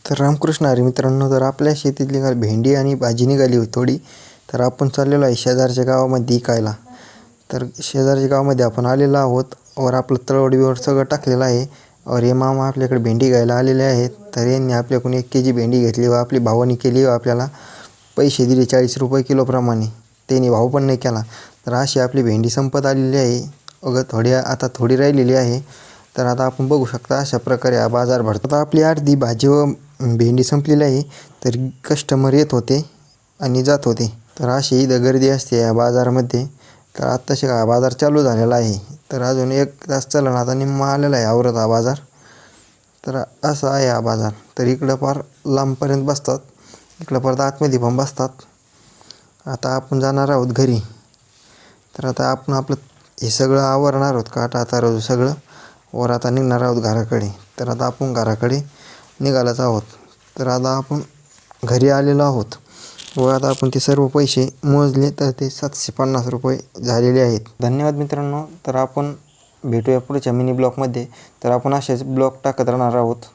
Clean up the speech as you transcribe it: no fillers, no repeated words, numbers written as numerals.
तर रामकृष्ण हरी मित्रांनो, तर आपल्या शेतीतली भेंडी आणि भाजी निघाली होती थोडी. तर आपण चाललेलो आहे शेजारच्या गावामध्ये विकायला. तर शेजारच्या गावामध्ये आपण आलेलो आहोत और आपलं तळवडीवर सगळं टाकलेलं आहे. और हे मामा आपल्याकडे भेंडी घ्यायला आलेले आहेत. तर यांनी आपल्याकडून 1 kg भेंडी घेतली व आपली भावानी केली व आपल्याला पैसे दिले 40 रुपये किलोप्रमाणे. त्यांनी भाव पण नाही केला. तर अशी आपली भेंडी संपत आलेली आहे. आता थोडी राहिलेली आहे. तर आता आपण बघू शकता अशा प्रकारे हा बाजार भरतो. आता आपली अर्धी भाजी व भेंडी संपलेली आहे. तर कस्टमर येत होते आणि जात होते. तर अशी इथं गर्दी असते या बाजारामध्ये. तर आत्ताशी हा बाजार चालू झालेला आहे. तर अजून 1 तास चालेल. आता निम्मा आलेला आहे आवरत हा बाजार. तर असा आहे हा बाजार. तर इकडं फार लांबपर्यंत बसतात, इकडं परत आतमध्ये पण बसतात. आता आपण जाणार आहोत घरी. तर आता आपण आपलं हे सगळं आवरणार आहोत, काटा तराजू सगळं, वर आता निघणार आहोत घराकडे. तर आता आपण घराकडे निघालाच आहोत. तर आता आपण घरी आलेलो आहोत व आता आपण ते सर्व पैसे मोजले तर ते 750 रुपये झालेले आहेत. धन्यवाद मित्रांनो. तर आपण भेटूया पुढच्या मिनी ब्लॉगमध्ये. तर आपण असेच ब्लॉग टाकत राहणार आहोत.